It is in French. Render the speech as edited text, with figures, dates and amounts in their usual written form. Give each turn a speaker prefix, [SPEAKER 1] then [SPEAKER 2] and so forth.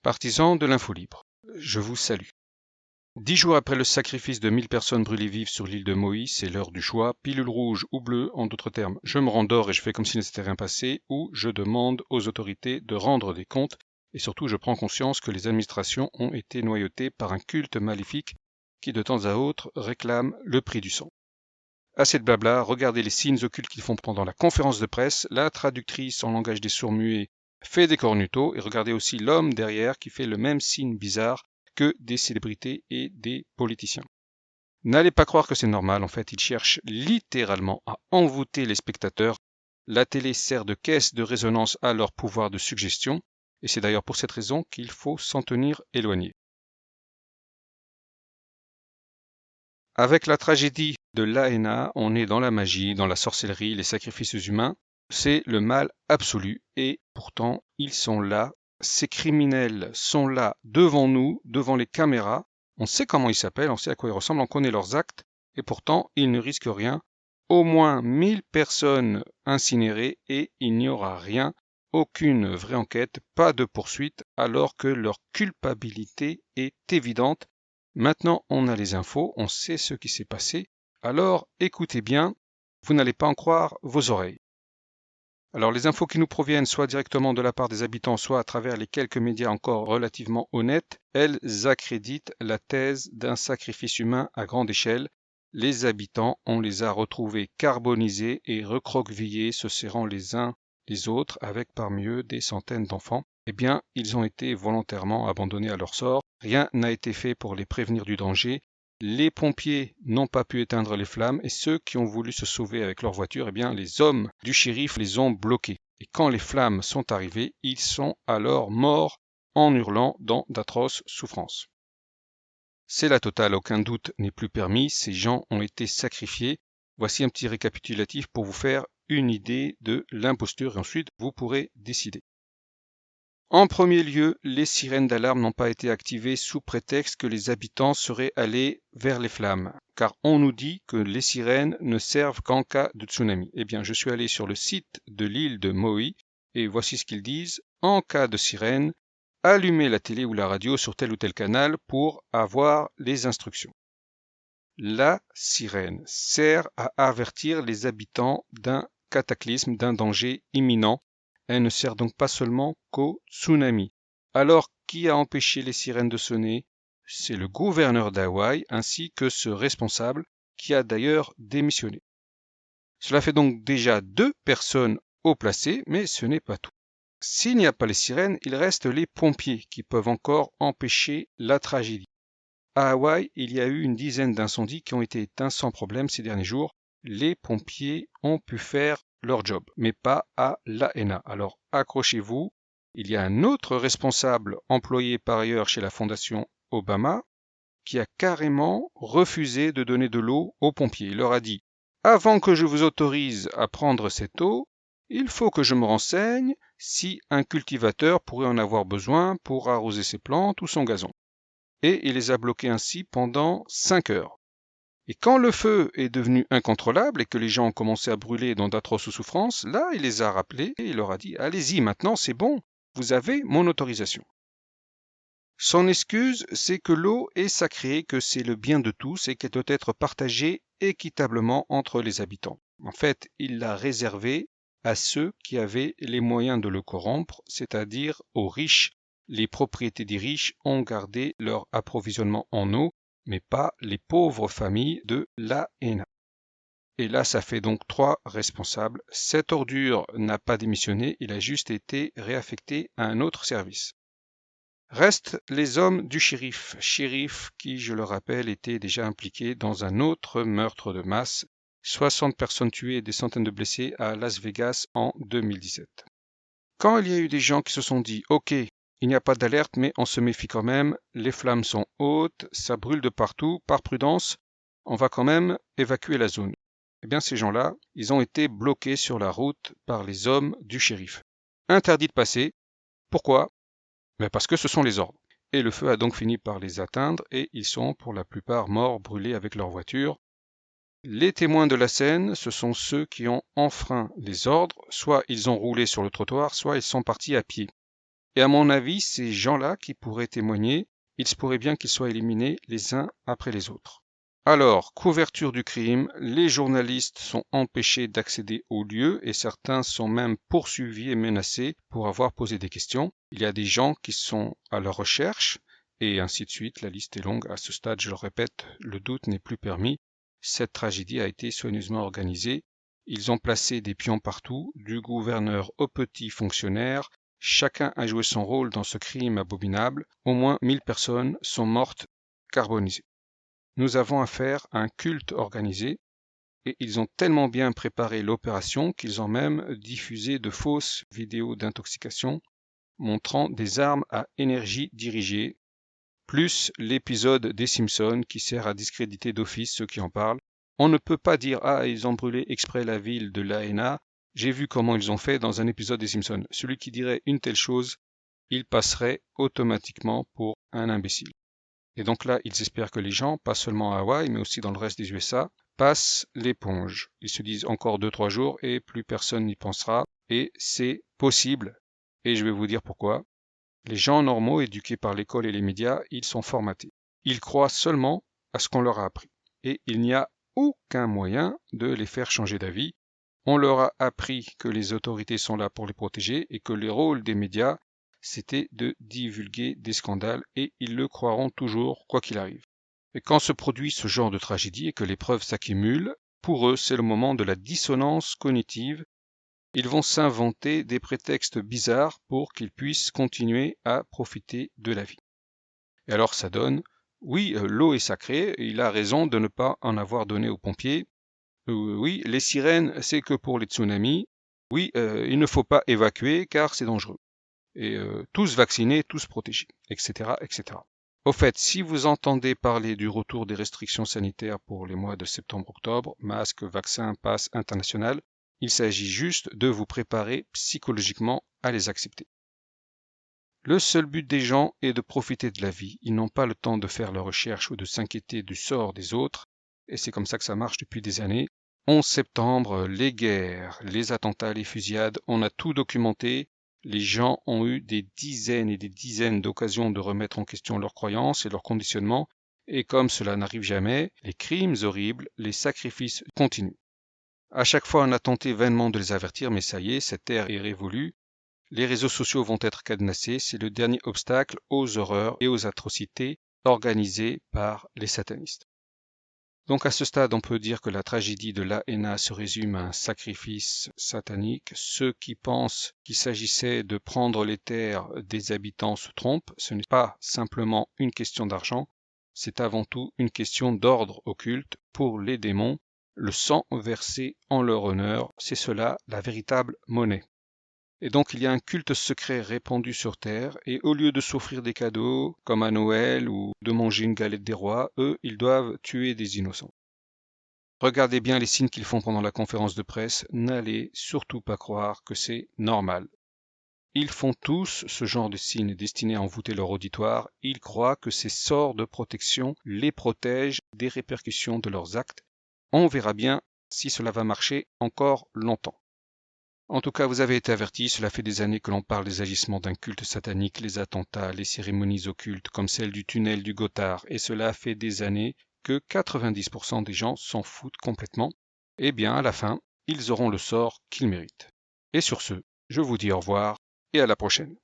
[SPEAKER 1] Partisans de l'info libre, je vous salue. 10 jours après le sacrifice de 1000 personnes brûlées vives sur l'île de Moïse, c'est l'heure du choix, pilule rouge ou bleue, en d'autres termes, je me rendors et je fais comme s'il ne s'était rien passé, ou je demande aux autorités de rendre des comptes, et surtout je prends conscience que les administrations ont été noyautées par un culte maléfique qui de temps à autre réclame le prix du sang. Assez de blabla, regardez les signes occultes qu'ils font pendant la conférence de presse, la traductrice en langage des sourds-muets fait des cornutos, et regardez aussi l'homme derrière qui fait le même signe bizarre que des célébrités et des politiciens. N'allez pas croire que c'est normal, en fait, ils cherchent littéralement à envoûter les spectateurs. La télé sert de caisse de résonance à leur pouvoir de suggestion, et c'est d'ailleurs pour cette raison qu'il faut s'en tenir éloigné. Avec la tragédie de l'Aéna, on est dans la magie, dans la sorcellerie, les sacrifices humains. C'est le mal absolu, et pourtant, ils sont là. Ces criminels sont là devant nous, devant les caméras. On sait comment ils s'appellent, on sait à quoi ils ressemblent, on connaît leurs actes, et pourtant, ils ne risquent rien. Au moins 1000 personnes incinérées, et il n'y aura rien, aucune vraie enquête, pas de poursuite, alors que leur culpabilité est évidente. Maintenant, on a les infos, on sait ce qui s'est passé, alors écoutez bien, vous n'allez pas en croire vos oreilles. Alors les infos qui nous proviennent soit directement de la part des habitants, soit à travers les quelques médias encore relativement honnêtes, elles accréditent la thèse d'un sacrifice humain à grande échelle. Les habitants, on les a retrouvés carbonisés et recroquevillés, se serrant les uns les autres, avec parmi eux des centaines d'enfants. Eh bien, ils ont été volontairement abandonnés à leur sort. Rien n'a été fait pour les prévenir du danger. Les pompiers n'ont pas pu éteindre les flammes et ceux qui ont voulu se sauver avec leur voiture, eh bien, les hommes du shérif les ont bloqués. Et quand les flammes sont arrivées, ils sont alors morts en hurlant dans d'atroces souffrances. C'est la totale, aucun doute n'est plus permis, ces gens ont été sacrifiés. Voici un petit récapitulatif pour vous faire une idée de l'imposture et ensuite vous pourrez décider. En premier lieu, les sirènes d'alarme n'ont pas été activées sous prétexte que les habitants seraient allés vers les flammes, car on nous dit que les sirènes ne servent qu'en cas de tsunami. Eh bien, je suis allé sur le site de l'île de Maui, et voici ce qu'ils disent. En cas de sirène, allumez la télé ou la radio sur tel ou tel canal pour avoir les instructions. La sirène sert à avertir les habitants d'un cataclysme, d'un danger imminent. Elle ne sert donc pas seulement qu'au tsunami. Alors, qui a empêché les sirènes de sonner? C'est le gouverneur d'Hawaï ainsi que ce responsable qui a d'ailleurs démissionné. Cela fait donc déjà 2 personnes haut placées, mais ce n'est pas tout. S'il n'y a pas les sirènes, il reste les pompiers qui peuvent encore empêcher la tragédie. À Hawaï, il y a eu une dizaine d'incendies qui ont été éteints sans problème ces derniers jours. Les pompiers ont pu faire leur job, mais pas à Lahaina. Alors accrochez-vous, il y a un autre responsable employé par ailleurs chez la Fondation Obama qui a carrément refusé de donner de l'eau aux pompiers. Il leur a dit « Avant que je vous autorise à prendre cette eau, il faut que je me renseigne si un cultivateur pourrait en avoir besoin pour arroser ses plantes ou son gazon. » Et il les a bloqués ainsi pendant 5 heures. Et quand le feu est devenu incontrôlable et que les gens ont commencé à brûler dans d'atroces souffrances, là, il les a rappelés et il leur a dit « Allez-y, maintenant, c'est bon, vous avez mon autorisation. » Son excuse, c'est que l'eau est sacrée, que c'est le bien de tous et qu'elle doit être partagée équitablement entre les habitants. En fait, il l'a réservée à ceux qui avaient les moyens de le corrompre, c'est-à-dire aux riches. Les propriétés des riches ont gardé leur approvisionnement en eau, mais pas les pauvres familles de Lahaina. Et là, ça fait donc 3 responsables. Cette ordure n'a pas démissionné, il a juste été réaffecté à un autre service. Restent les hommes du shérif qui, je le rappelle, était déjà impliqué dans un autre meurtre de masse, 60 personnes tuées et des centaines de blessés à Las Vegas en 2017. Quand il y a eu des gens qui se sont dit « Ok, il n'y a pas d'alerte, mais on se méfie quand même, les flammes sont hautes, ça brûle de partout, par prudence, on va quand même évacuer la zone. » Eh bien, ces gens-là, ils ont été bloqués sur la route par les hommes du shérif. Interdit de passer. Pourquoi? Parce que ce sont les ordres. Et le feu a donc fini par les atteindre et ils sont pour la plupart morts brûlés avec leur voiture. Les témoins de la scène, ce sont ceux qui ont enfreint les ordres, soit ils ont roulé sur le trottoir, soit ils sont partis à pied. Et à mon avis, ces gens-là qui pourraient témoigner, il se pourrait bien qu'ils soient éliminés les uns après les autres. Alors, couverture du crime, les journalistes sont empêchés d'accéder au lieu et certains sont même poursuivis et menacés pour avoir posé des questions. Il y a des gens qui sont à leur recherche et ainsi de suite. La liste est longue. À ce stade, je le répète, le doute n'est plus permis. Cette tragédie a été soigneusement organisée. Ils ont placé des pions partout, du gouverneur aux petits fonctionnaires. Chacun a joué son rôle dans ce crime abominable. Au moins 1000 personnes sont mortes carbonisées. Nous avons affaire à un culte organisé et ils ont tellement bien préparé l'opération qu'ils ont même diffusé de fausses vidéos d'intoxication montrant des armes à énergie dirigée, plus l'épisode des Simpsons qui sert à discréditer d'office ceux qui en parlent. On ne peut pas dire « Ah, ils ont brûlé exprès la ville de Lahaina, j'ai vu comment ils ont fait dans un épisode des Simpsons ». Celui qui dirait une telle chose, il passerait automatiquement pour un imbécile. Et donc là, ils espèrent que les gens, pas seulement à Hawaï, mais aussi dans le reste des USA, passent l'éponge. Ils se disent encore 2-3 jours et plus personne n'y pensera. Et c'est possible. Et je vais vous dire pourquoi. Les gens normaux éduqués par l'école et les médias, ils sont formatés. Ils croient seulement à ce qu'on leur a appris. Et il n'y a aucun moyen de les faire changer d'avis. On leur a appris que les autorités sont là pour les protéger et que le rôle des médias, c'était de divulguer des scandales et ils le croiront toujours, quoi qu'il arrive. Et quand se produit ce genre de tragédie et que les preuves s'accumulent, pour eux, c'est le moment de la dissonance cognitive. Ils vont s'inventer des prétextes bizarres pour qu'ils puissent continuer à profiter de la vie. Et alors ça donne, oui, l'eau est sacrée, et il a raison de ne pas en avoir donné aux pompiers. Oui, les sirènes, c'est que pour les tsunamis. Oui, il ne faut pas évacuer car c'est dangereux. Et tous vaccinés, tous protégés, etc., etc. Au fait, si vous entendez parler du retour des restrictions sanitaires pour les mois de septembre-octobre, masques, vaccins, pass international, il s'agit juste de vous préparer psychologiquement à les accepter. Le seul but des gens est de profiter de la vie. Ils n'ont pas le temps de faire leurs recherches ou de s'inquiéter du sort des autres. Et c'est comme ça que ça marche depuis des années. 11 septembre, les guerres, les attentats, les fusillades, on a tout documenté. Les gens ont eu des dizaines et des dizaines d'occasions de remettre en question leurs croyances et leur conditionnement. Et comme cela n'arrive jamais, les crimes horribles, les sacrifices continuent. À chaque fois, on a tenté vainement de les avertir, mais ça y est, cette ère est révolue. Les réseaux sociaux vont être cadenassés, c'est le dernier obstacle aux horreurs et aux atrocités organisées par les satanistes. Donc à ce stade, on peut dire que la tragédie de Lahaina se résume à un sacrifice satanique. Ceux qui pensent qu'il s'agissait de prendre les terres des habitants se trompent. Ce n'est pas simplement une question d'argent, c'est avant tout une question d'ordre occulte pour les démons. Le sang versé en leur honneur, c'est cela la véritable monnaie. Et donc il y a un culte secret répandu sur Terre, et au lieu de s'offrir des cadeaux, comme à Noël, ou de manger une galette des rois, eux, ils doivent tuer des innocents. Regardez bien les signes qu'ils font pendant la conférence de presse, n'allez surtout pas croire que c'est normal. Ils font tous ce genre de signes destinés à envoûter leur auditoire, ils croient que ces sorts de protection les protègent des répercussions de leurs actes. On verra bien si cela va marcher encore longtemps. En tout cas, vous avez été avertis, cela fait des années que l'on parle des agissements d'un culte satanique, les attentats, les cérémonies occultes comme celle du tunnel du Gothard, et cela fait des années que 90% des gens s'en foutent complètement. Eh bien, à la fin, ils auront le sort qu'ils méritent. Et sur ce, je vous dis au revoir et à la prochaine.